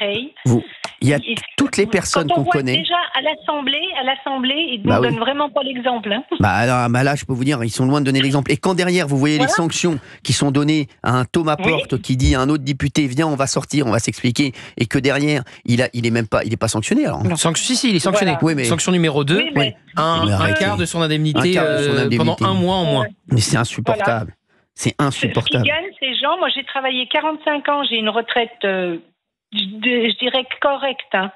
Il y a toutes les personnes qu'on connaît. Déjà à l'Assemblée, ils ne donnent vraiment pas l'exemple. Hein. Là, je peux vous dire, ils sont loin de donner l'exemple. Et quand derrière, vous voyez les sanctions qui sont données à un Thomas Porte qui dit à un autre député, viens, on va sortir, on va s'expliquer, et que derrière, il est pas sanctionné. Alors. Si, il est sanctionné. Voilà. Oui, mais... Sanction numéro 2, un quart de son indemnité, pendant un mois en moins. Mais c'est insupportable. Voilà. C'est insupportable. Ce qui gagnent ces gens, moi j'ai travaillé 45 ans, j'ai une retraite, je dirais correcte. Hein.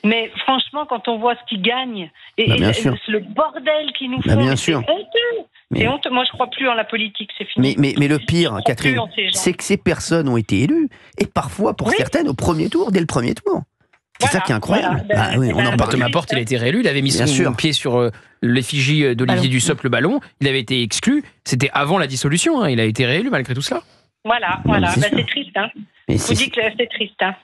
Mais franchement, quand on voit ce qu'ils gagnent, et le bordel qu'ils nous font, c'est honteux. C'est honteux. Moi je crois plus en la politique, c'est fini. Mais le pire, Catherine, c'est que ces personnes ont été élues, et parfois pour certaines au premier tour, dès le premier tour. C'est ça qui est incroyable. On en parle. Thomas Porte, il a été réélu, il avait mis son pied sur l'effigie d'Olivier Dussopt, le ballon, il avait été exclu, c'était avant la dissolution, il a été réélu malgré tout cela. Voilà, c'est triste. Hein. Vous dites que c'est triste. Hein.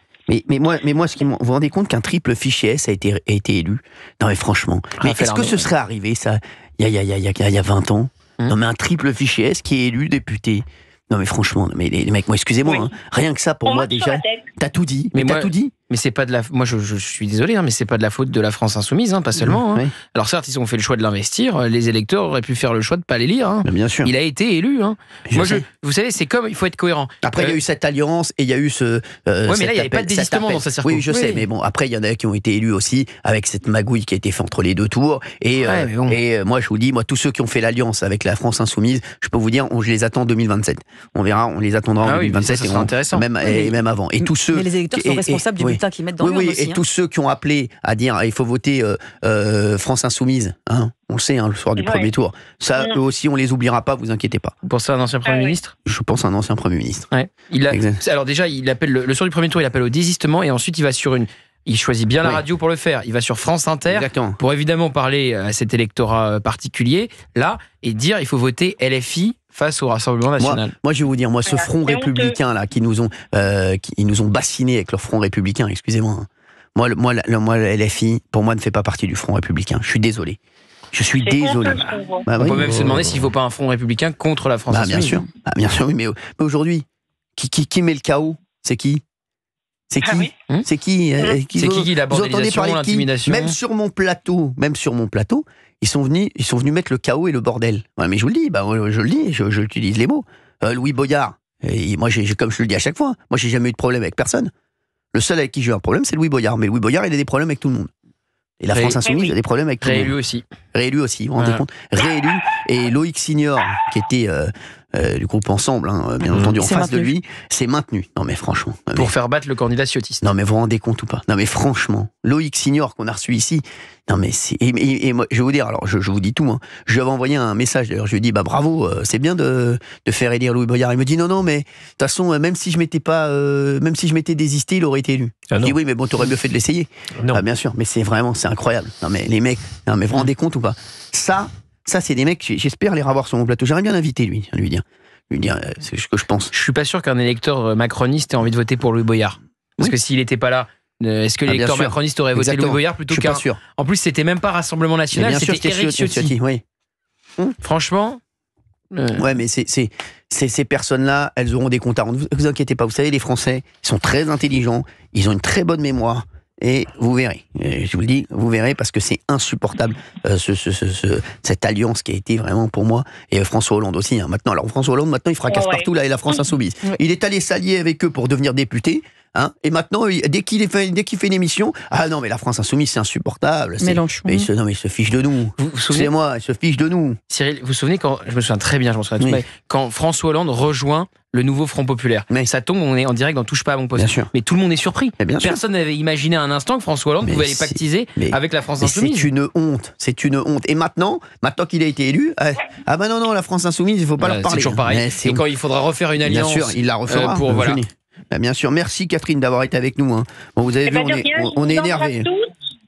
Mais moi, vous vous rendez compte qu'un triple fichier S a été élu? Non mais franchement, est-ce que ce serait arrivé ça il y a 20 ans? Non mais un triple fichier S qui est élu député. Non mais franchement, mais les mecs, moi excusez-moi, rien que ça pour moi déjà, t'as tout dit. T'as tout dit. Mais c'est pas de la. Moi, je suis désolé, mais c'est pas de la faute de la France insoumise, pas seulement. Alors certes, ils ont fait le choix de l'investir. Les électeurs auraient pu faire le choix de pas les lire. Bien sûr. Il a été élu. Vous savez, c'est comme il faut être cohérent. Après, il y a eu cette alliance et il y a eu ce. Mais là, il n'y avait pas de désistement dans sa circonscription. Oui, je sais, mais bon, après, il y en a qui ont été élus aussi avec cette magouille qui a été faite entre les deux tours. Et moi, je vous dis, tous ceux qui ont fait l'alliance avec la France insoumise, je peux vous dire, je les attends en 2027. On verra, on les attendra en 2027 et intéressant. Même avant. Et tous ceux. Mais les électeurs sont responsables du bulletin qu'ils mettent dans l'urne aussi. Et tous ceux qui ont appelé à dire il faut voter France Insoumise, on le sait, le soir du premier tour. Ça, eux aussi, on les oubliera pas, vous inquiétez pas. Vous pensez à un ancien Premier ministre? Je pense à un ancien Premier ministre. Alors déjà, il appelle le soir du premier tour, il appelle au désistement et ensuite il va sur il choisit bien la radio pour le faire. Il va sur France Inter pour évidemment parler à cet électorat particulier là et dire il faut voter LFI face au Rassemblement National. Moi, je vais vous dire, ce front républicain là qui nous ont bassinés avec leur front républicain, excusez-moi. Moi, le LFI, pour moi, ne fait pas partie du front républicain. Je suis désolé. Je suis désolé. On peut même se demander s'il ne faut pas un front républicain contre la France insoumise. Bien sûr, oui, mais aujourd'hui, qui met le chaos? C'est qui? C'est qui? C'est qui? C'est qui la bordélisation, l'intimidation? Même sur mon plateau, ils sont venus mettre le chaos et le bordel. Ouais, mais je vous le dis, j'utilise les mots. Louis Boyard, moi, comme je le dis à chaque fois, moi, j'ai jamais eu de problème avec personne. Le seul avec qui j'ai eu un problème, c'est Louis Boyard. Mais Louis Boyard, il a des problèmes avec tout le monde. Et la France Insoumise a des problèmes avec tout le monde. Réélu aussi, vous vous rendez compte? Réélu. Et Loïc Signor, qui était du groupe Ensemble, bien entendu, en face de lui, c'est maintenu. Non mais franchement. Pour faire battre le candidat ciotiste. Non mais vous vous rendez compte ou pas? Non mais franchement, Loïc Signor qu'on a reçu ici, non mais c'est... Et moi, je vais vous dire, alors je vous dis tout, je lui avais envoyé un message, d'ailleurs, je lui ai dit, bravo, c'est bien de faire élire Louis Boyard. Il me dit, non, mais de toute façon, même si je m'étais désisté, il aurait été élu. Je dis, oui, mais bon, t'aurais mieux fait de l'essayer. Bien sûr, mais c'est incroyable. Non mais les mecs, vous vous rendez compte ou pas? Ça c'est des mecs, j'espère les revoir sur mon plateau. J'aimerais bien l'inviter, lui dire, c'est ce que je pense. Je suis pas sûr qu'un électeur macroniste ait envie de voter pour Louis Boyard. Parce que s'il n'était pas là, est-ce que l'électeur macroniste aurait voté Louis Boyard plutôt qu'un... En plus, c'était même pas Rassemblement National, c'était Éric Ciotti. Franchement... Ouais, mais ces personnes-là, elles auront des comptes à rendre. Vous inquiétez pas, vous savez, les Français, ils sont très intelligents, ils ont une très bonne mémoire. Et vous verrez, je vous le dis, vous verrez parce que c'est insupportable cette alliance qui a été vraiment pour moi, et François Hollande aussi. Maintenant, François Hollande, il fracasse partout là et la France insoumise. Il est allé s'allier avec eux pour devenir député. Et maintenant, dès qu'il fait une émission, non mais la France insoumise c'est insupportable. Mélenchon. Mais il se fiche de nous. Excusez-moi, il se fiche de nous. Cyril, vous vous souvenez je me souviens très bien, quand François Hollande rejoint le nouveau Front Populaire. Ça tombe, on est en direct dans Touche pas à mon poste. Mais tout le monde est surpris. Personne n'avait imaginé un instant que François Hollande pouvait aller pactiser avec la France insoumise. C'est une honte. Et maintenant qu'il a été élu, non, la France insoumise, il faut pas leur parler. C'est toujours pareil. Et quand il faudra refaire une alliance, bien sûr, il la refera. Bien sûr, merci Catherine d'avoir été avec nous. Bon, vous avez vu, on est énervés.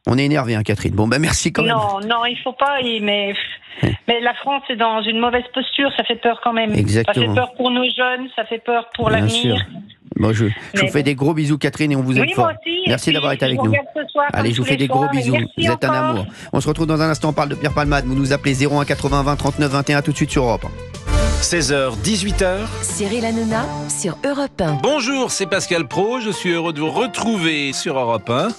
On est énervés, Catherine. Bon, merci quand même. Non, il faut pas. Mais la France est dans une mauvaise posture. Ça fait peur quand même. Exactement. Ça fait peur pour nos jeunes. Ça fait peur pour l'avenir. Bon, je vous fais des gros bisous, Catherine, et on vous aime fort. Merci d'avoir été avec nous. Allez, je vous fais des gros bisous. Vous êtes un amour. On se retrouve dans un instant. On parle de Pierre Palmade. Vous nous appelez 01 80 20 39 21 tout de suite sur Europe. 16h, 18h. Cyril Hanouna sur Europe 1. Bonjour, c'est Pascal Praud. Je suis heureux de vous retrouver sur Europe 1.